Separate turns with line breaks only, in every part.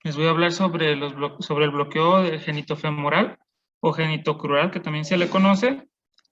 Les voy a hablar sobre, sobre el bloqueo genitofemoral o genitocrural, que también se le conoce,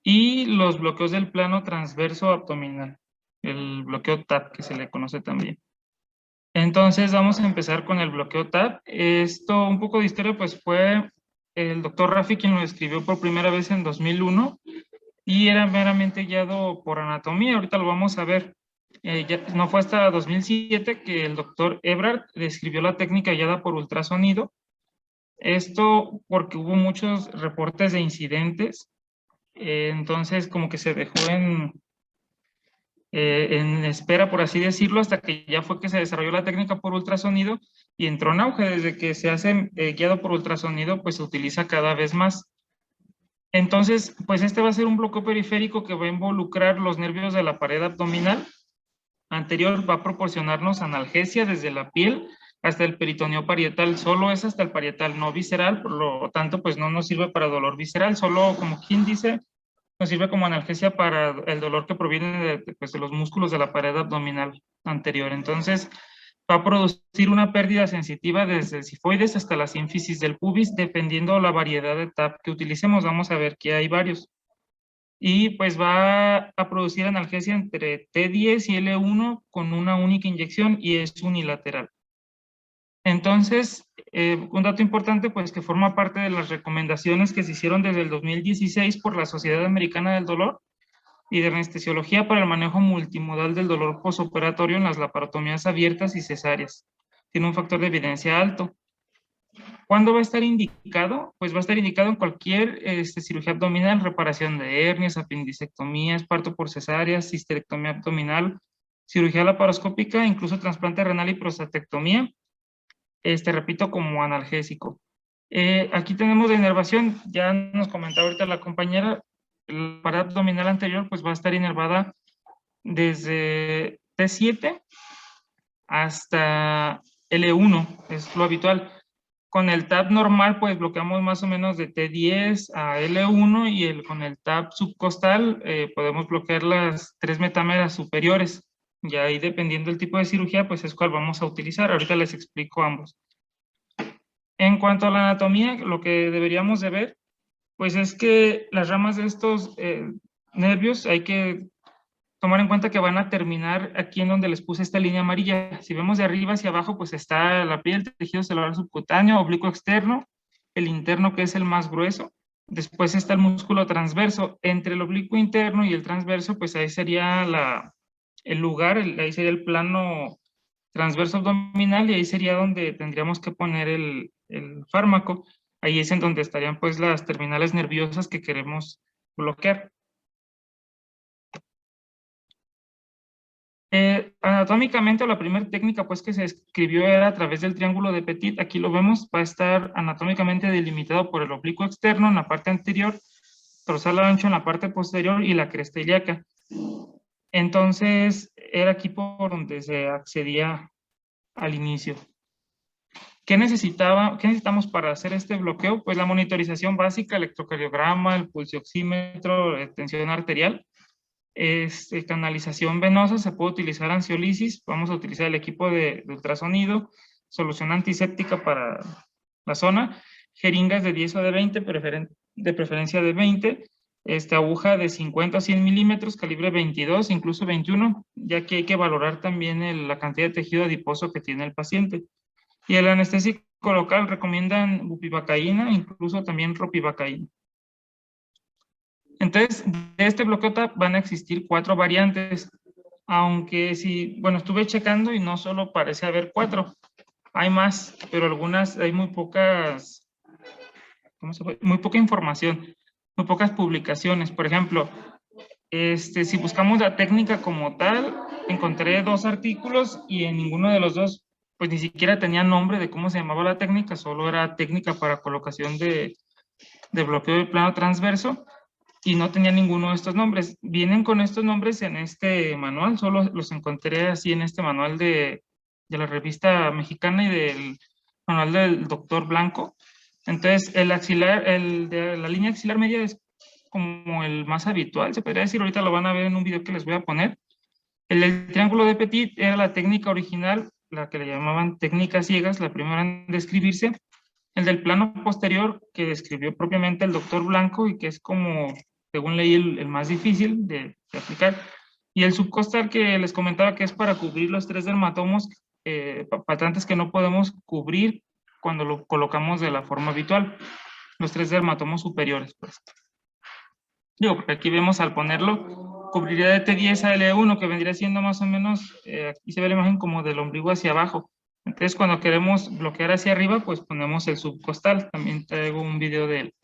y los bloqueos del plano transverso abdominal, el bloqueo TAP, que se le conoce también. Entonces vamos a empezar con el bloqueo TAP. Esto, un poco de historia, pues fue el doctor Raffi quien lo describió por primera vez en 2001 y era meramente guiado por anatomía. Ahorita lo vamos a ver. No fue hasta 2007 que el doctor Ebrard describió la técnica guiada por ultrasonido. Esto porque hubo muchos reportes de incidentes, entonces como que se dejó en espera, por así decirlo, hasta que ya fue que se desarrolló la técnica por ultrasonido y entró en auge. Desde que se hace guiado por ultrasonido, pues se utiliza cada vez más. Entonces, pues este va a ser un bloqueo periférico que va a involucrar los nervios de la pared abdominal anterior, va a proporcionarnos analgesia desde la piel hasta el peritoneo parietal. Solo es hasta el parietal, no visceral, por lo tanto, pues no nos sirve para dolor visceral, solo como quien dice, nos sirve como analgesia para el dolor que proviene pues, de los músculos de la pared abdominal anterior. Entonces, va a producir una pérdida sensitiva desde el sifoides hasta la sínfisis del pubis, dependiendo la variedad de TAP que utilicemos. Vamos a ver que hay varios. Y pues va a producir analgesia entre T10 y L1 con una única inyección y es unilateral. Entonces, un dato importante, pues que forma parte de las recomendaciones que se hicieron desde el 2016 por la Sociedad Americana del Dolor y de Anestesiología para el manejo multimodal del dolor posoperatorio en las laparotomías abiertas y cesáreas. Tiene un factor de evidencia alto. ¿Cuándo va a estar indicado? Pues va a estar indicado en cualquier cirugía abdominal, reparación de hernias, apendicectomías, parto por cesáreas, histerectomía abdominal, cirugía laparoscópica, incluso trasplante renal y prostatectomía. Repito, como analgésico. Aquí tenemos la inervación, ya nos comentaba ahorita la compañera, la pared abdominal anterior pues va a estar inervada desde T7 hasta L1, es lo habitual. Con el TAP normal pues bloqueamos más o menos de T10 a L1 y con el TAP subcostal podemos bloquear las 3 metámeras superiores. Y ahí dependiendo del tipo de cirugía pues es cuál vamos a utilizar. Ahorita les explico ambos. En cuanto a la anatomía, lo que deberíamos de ver, pues es que las ramas de estos nervios hay que tomar en cuenta que van a terminar aquí en donde les puse esta línea amarilla. Si vemos de arriba hacia abajo, pues está la piel, tejido celular subcutáneo, oblicuo externo, el interno que es el más grueso. Después está el músculo transverso. Entre el oblicuo interno y el transverso, pues ahí sería el lugar, ahí sería el plano transverso abdominal y ahí sería donde tendríamos que poner el fármaco. Ahí es en donde estarían pues las terminales nerviosas que queremos bloquear. Anatómicamente la primera técnica pues que se escribió era a través del triángulo de Petit. Aquí lo vemos, va a estar anatómicamente delimitado por el oblicuo externo en la parte anterior, dorsal ancho en la parte posterior y la cresta ilíaca. Entonces era aquí por donde se accedía al inicio. ¿Qué necesitamos para hacer este bloqueo? Pues la monitorización básica, electrocardiograma, el pulsioxímetro, tensión arterial, canalización venosa, se puede utilizar ansiolisis, vamos a utilizar el equipo de ultrasonido, solución antiséptica para la zona, jeringas de 10 o de 20, de preferencia de 20, aguja de 50 a 100 milímetros, calibre 22, incluso 21, ya que hay que valorar también la cantidad de tejido adiposo que tiene el paciente. Y el anestésico local recomiendan bupivacaína, incluso también ropivacaína. Entonces, de este bloqueo TAP van a existir 4 variantes, aunque sí, bueno, estuve checando y no solo parece haber 4, hay más, pero algunas, hay muy pocas, muy poca información, muy pocas publicaciones. Por ejemplo, si buscamos la técnica como tal, encontré 2 artículos y en ninguno de los dos, pues ni siquiera tenía nombre de cómo se llamaba la técnica, solo era técnica para colocación de bloqueo del plano transverso y no tenía ninguno de estos nombres. Vienen con estos nombres en este manual, solo los encontré así en este manual de la revista mexicana y del manual del doctor Blanco. Entonces, el de la línea axilar media es como el más habitual, se podría decir, ahorita lo van a ver en un video que les voy a poner. El triángulo de Petit era la técnica original, la que le llamaban técnicas ciegas, la primera en describirse. El del plano posterior, que describió propiamente el doctor Blanco y que es como, según leí, el más difícil de aplicar. Y el subcostal que les comentaba que es para cubrir los tres dermatomos patentes que no podemos cubrir cuando lo colocamos de la forma habitual. Los tres dermatomos superiores, pues. Digo, porque aquí vemos al ponerlo, cubriría de T10 a L1, que vendría siendo más o menos, aquí se ve la imagen como del ombligo hacia abajo. Entonces, cuando queremos bloquear hacia arriba, pues ponemos el subcostal. También traigo un video de él.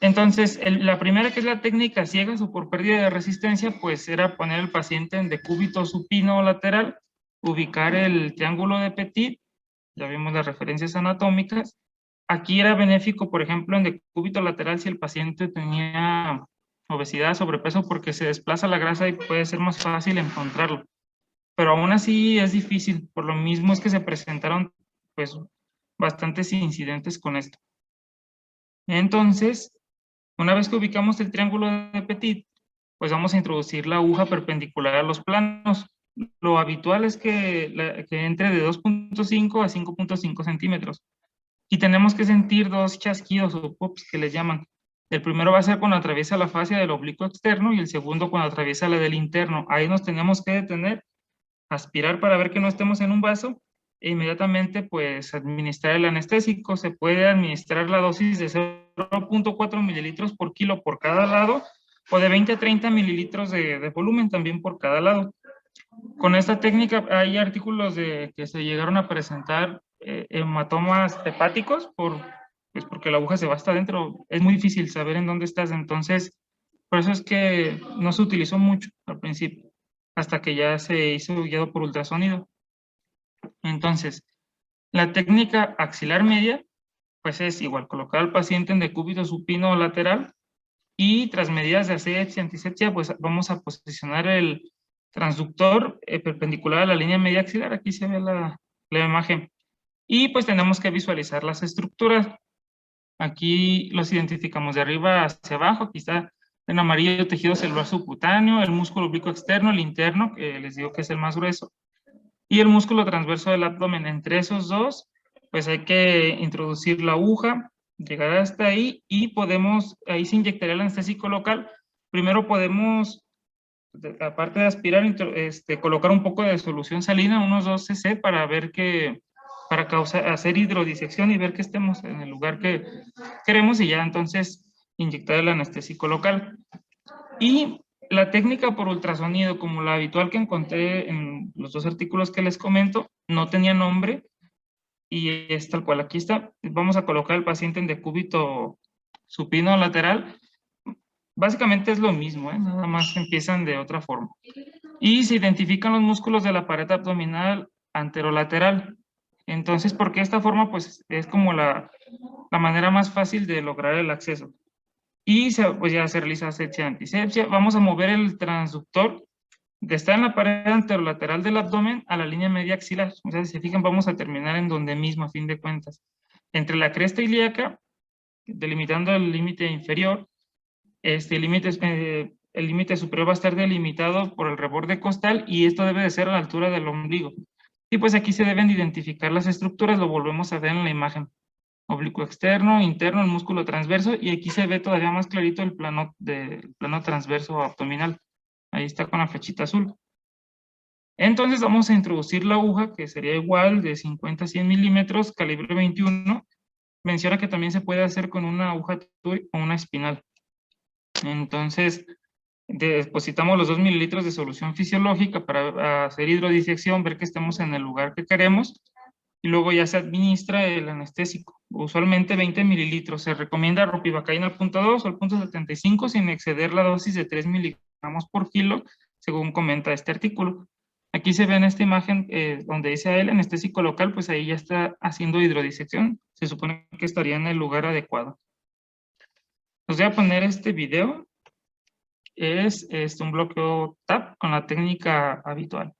Entonces, la primera, que es la técnica ciegas o por pérdida de resistencia, pues era poner al paciente en decúbito supino lateral, ubicar el triángulo de Petit, ya vimos las referencias anatómicas. Aquí era benéfico, por ejemplo, en decúbito lateral si el paciente tenía obesidad, sobrepeso, porque se desplaza la grasa y puede ser más fácil encontrarlo. Pero aún así es difícil, por lo mismo es que se presentaron pues bastantes incidentes con esto. Entonces, una vez que ubicamos el triángulo de Petit, pues vamos a introducir la aguja perpendicular a los planos. Lo habitual es que entre de 2.5 a 5.5 centímetros. Y tenemos que sentir dos chasquidos o pops que les llaman. El primero va a ser cuando atraviesa la fascia del oblicuo externo y el segundo cuando atraviesa la del interno. Ahí nos tenemos que detener, aspirar para ver que no estemos en un vaso e inmediatamente pues administrar el anestésico. Se puede administrar la dosis de 0.4 mililitros por kilo por cada lado o de 20 a 30 mililitros de volumen también por cada lado. Con esta técnica hay artículos que se llegaron a presentar hematomas hepáticos pues porque la aguja se va hasta adentro. Es muy difícil saber en dónde estás, entonces por eso es que no se utilizó mucho al principio, hasta que ya se hizo guiado por ultrasonido. Entonces, la técnica axilar media, pues es igual, colocar al paciente en decúbito supino lateral y tras medidas de asepsia, antisepsia, pues vamos a posicionar el transductor perpendicular a la línea media axilar. Aquí se ve la imagen. Y pues tenemos que visualizar las estructuras. Aquí los identificamos de arriba hacia abajo. Aquí está en amarillo el tejido celular subcutáneo, el músculo oblicuo externo, el interno, que les digo que es el más grueso, y el músculo transverso del abdomen. Entre esos dos, pues hay que introducir la aguja, llegar hasta ahí y podemos, ahí se inyectaría el anestésico local. Primero podemos, aparte de aspirar, colocar un poco de solución salina, unos 2 cc, para ver que, para hacer hidrodisección y ver que estemos en el lugar que queremos y ya entonces inyectar el anestésico local. Y la técnica por ultrasonido, como la habitual que encontré en los dos artículos que les comento, no tenía nombre y es tal cual. Aquí está. Vamos a colocar al paciente en decúbito supino lateral. Básicamente es lo mismo, ¿eh? Nada más empiezan de otra forma. Y se identifican los músculos de la pared abdominal anterolateral. Entonces, ¿por qué esta forma? Pues es como la manera más fácil de lograr el acceso. Y pues ya se realiza asepsia antisepsia. Vamos a mover el transductor de estar en la pared anterolateral del abdomen a la línea media axilar. O sea, si se fijan, vamos a terminar en donde mismo, a fin de cuentas. Entre la cresta ilíaca, delimitando el límite inferior, el límite superior va a estar delimitado por el reborde costal y esto debe de ser a la altura del ombligo. Y pues aquí se deben identificar las estructuras, lo volvemos a ver en la imagen. Oblicuo externo, interno, el músculo transverso, y aquí se ve todavía más clarito el plano transverso abdominal. Ahí está con la flechita azul. Entonces vamos a introducir la aguja, que sería igual de 50 a 100 milímetros, calibre 21. Menciona que también se puede hacer con una aguja TUI o una espinal. Entonces, depositamos los 2 mililitros de solución fisiológica para hacer hidrodisección, ver que estemos en el lugar que queremos, y luego ya se administra el anestésico. Usualmente 20 mililitros. Se recomienda ropivacaína al punto 2 o al punto 75 sin exceder la dosis de 3 miligramos por kilo, según comenta este artículo. Aquí se ve en esta imagen donde dice el anestésico local, pues ahí ya está haciendo hidrodisección. Se supone que estaría en el lugar adecuado. Les voy a poner este video. Es un bloqueo TAP con la técnica habitual.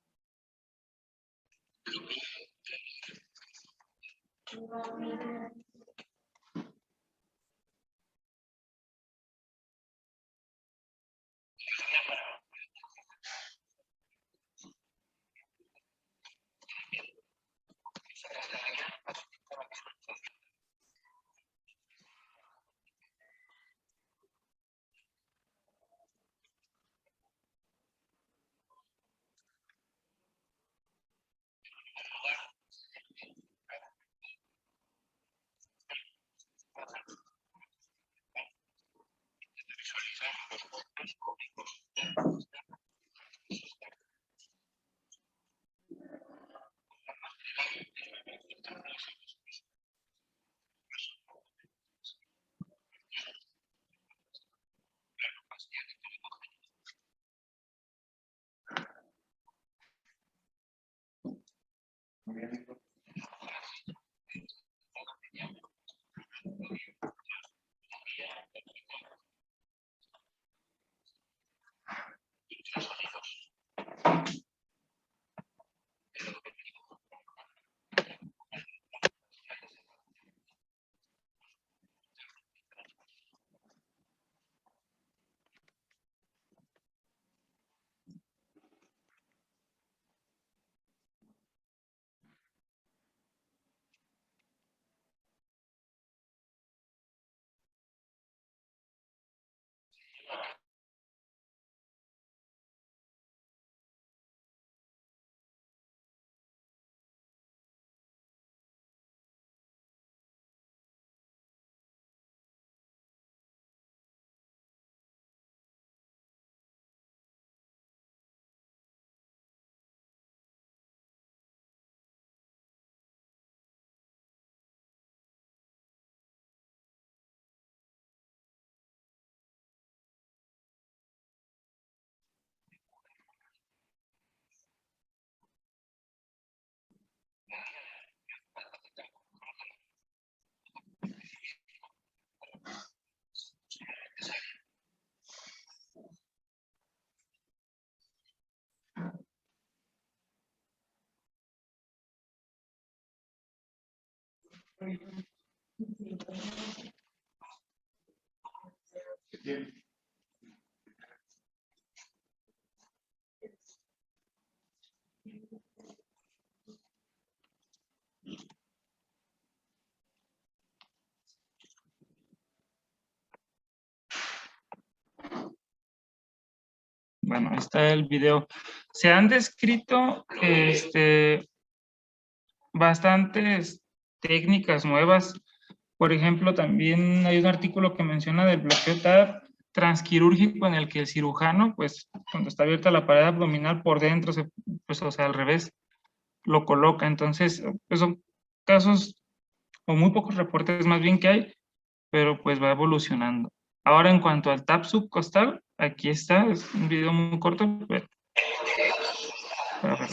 Bueno, ahí está el video. Se han descrito bastantes técnicas nuevas. Por ejemplo, también hay un artículo que menciona del bloqueo TAP transquirúrgico en el que el cirujano, pues, cuando está abierta la pared abdominal por dentro, pues, o sea, al revés, lo coloca. Entonces, pues son casos o muy pocos reportes más bien que hay, pero pues va evolucionando. Ahora, en cuanto al TAP subcostal, aquí está, es un video muy corto, pero para ver.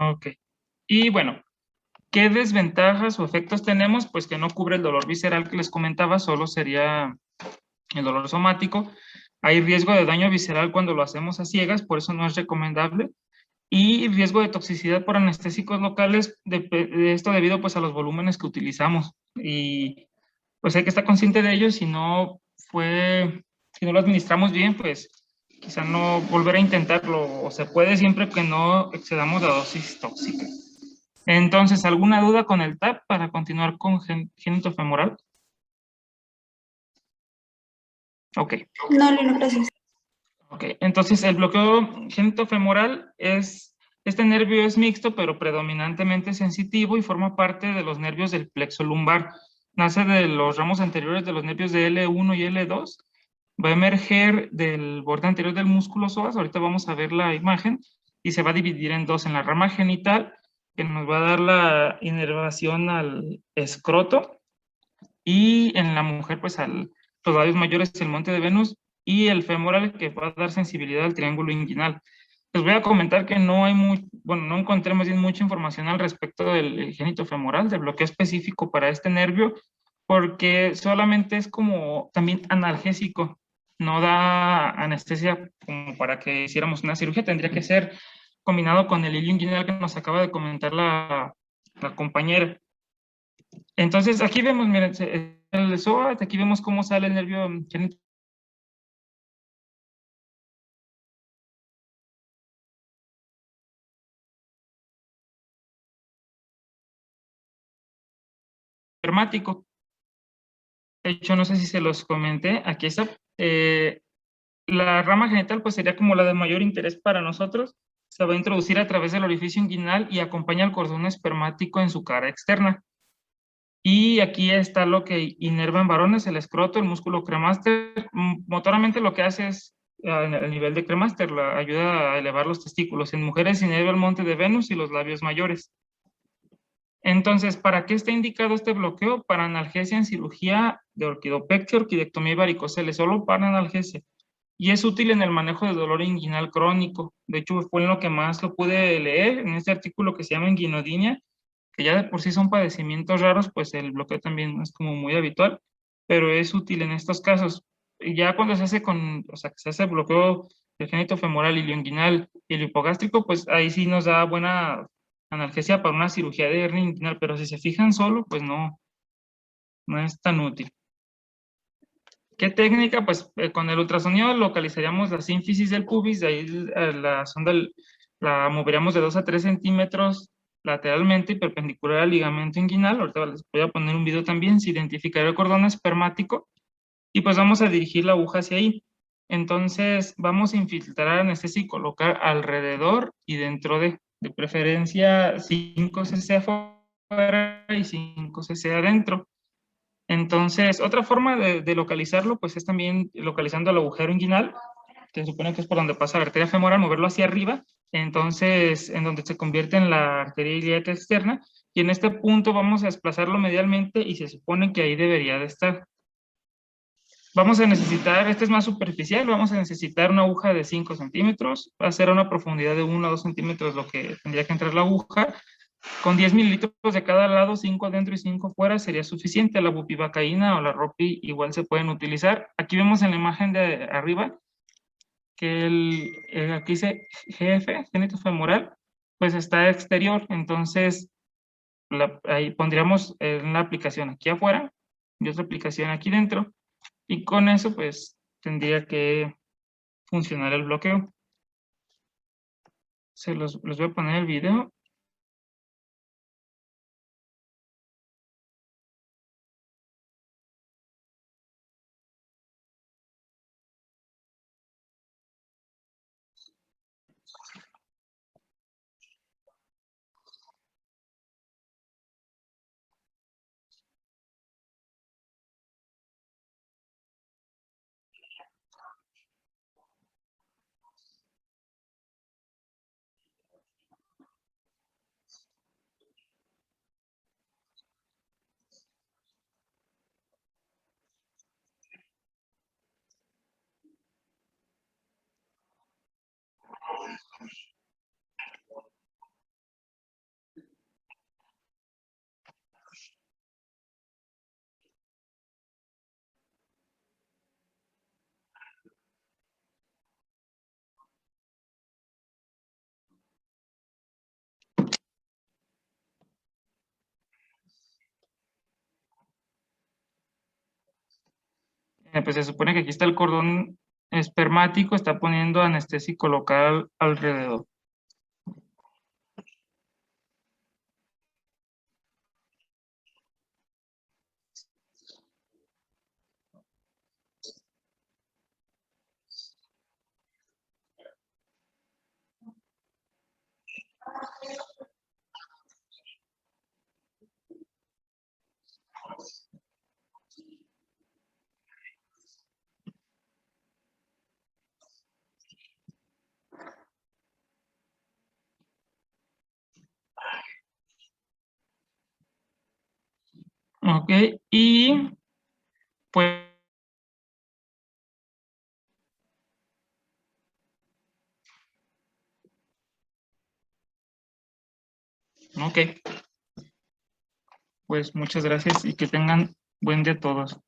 Ok. Y bueno, ¿qué desventajas o efectos tenemos? Pues que no cubre el dolor visceral que les comentaba, solo sería el dolor somático. Hay riesgo de daño visceral cuando lo hacemos a ciegas, por eso no es recomendable. Y riesgo de toxicidad por anestésicos locales, de esto debido pues a los volúmenes que utilizamos. Y pues hay que estar consciente de ello, si no lo administramos bien, pues quizá no volver a intentarlo, o se puede siempre que no excedamos la dosis tóxica. Entonces, ¿alguna duda con el TAP para continuar con génito femoral? Ok.
No, Lino, gracias.
Ok, entonces el bloqueo genitofemoral este nervio es mixto, pero predominantemente sensitivo y forma parte de los nervios del plexo lumbar. Nace de los ramos anteriores de los nervios de L1 y L2. Va a emerger del borde anterior del músculo psoas, ahorita vamos a ver la imagen, y se va a dividir en dos, en la rama genital, que nos va a dar la inervación al escroto, y en la mujer, pues los labios mayores, el monte de Venus, y el femoral, que va a dar sensibilidad al triángulo inguinal. Les voy a comentar que no hay no encontré más bien mucha información al respecto del génito femoral, del bloqueo específico para este nervio, porque solamente es como también analgésico, no da anestesia como para que hiciéramos una cirugía, tendría que ser combinado con el hilio inguinal que nos acaba de comentar la compañera. Entonces, aquí vemos, miren, el SOAT, aquí vemos cómo sale el nervio espermático. De hecho, no sé si se los comenté, aquí está. La rama genital pues sería como la de mayor interés para nosotros. Se va a introducir a través del orificio inguinal y acompaña al cordón espermático en su cara externa. Y aquí está lo que inerva en varones, el escroto, el músculo cremaster. Motoramente lo que hace es, el nivel de cremaster, la ayuda a elevar los testículos. En mujeres inerva el monte de Venus y los labios mayores. Entonces, ¿para qué está indicado este bloqueo? Para analgesia en cirugía de orquidopexia, orquidectomía y varicocele, solo para analgesia. Y es útil en el manejo de dolor inguinal crónico. De hecho, fue en lo que más lo pude leer, en este artículo que se llama inguinodinia, que ya de por sí son padecimientos raros, pues el bloqueo también es como muy habitual, pero es útil en estos casos. Y ya cuando se hace con, o sea, que se hace bloqueo del génito femoral, ilioinguinal y el hipogástrico, pues ahí sí nos da buena analgesia para una cirugía de hernia inguinal, pero si se fijan solo, pues no, no es tan útil. ¿Qué técnica? Pues con el ultrasonido localizaríamos la sínfisis del pubis, de ahí la sonda la moveríamos de 2 a 3 centímetros lateralmente y perpendicular al ligamento inguinal. Ahorita les voy a poner un video también, se identificará el cordón espermático y pues vamos a dirigir la aguja hacia ahí. Entonces vamos a infiltrar anestesia y colocar alrededor y dentro de preferencia 5 cc afuera y 5 cc adentro. Entonces, otra forma de localizarlo, pues es también localizando el agujero inguinal. Se supone que es por donde pasa la arteria femoral, moverlo hacia arriba, entonces, en donde se convierte en la arteria ilíaca externa, y en este punto vamos a desplazarlo medialmente y se supone que ahí debería de estar. Vamos a necesitar, este es más superficial, vamos a necesitar una aguja de 5 centímetros, va a ser a una profundidad de 1 a 2 centímetros lo que tendría que entrar la aguja. Con 10 mililitros de cada lado, 5 adentro y 5 fuera, sería suficiente. La bupivacaína o la ropi igual se pueden utilizar. Aquí vemos en la imagen de arriba que aquí dice GF, génito femoral, pues está exterior. Entonces, ahí pondríamos una aplicación aquí afuera y otra aplicación aquí dentro. Y con eso, pues, tendría que funcionar el bloqueo. Les voy a poner el video. Pues se supone que aquí está el cordón espermático, está poniendo anestésico local alrededor. Ok, y pues, ok, pues muchas gracias y que tengan buen día todos.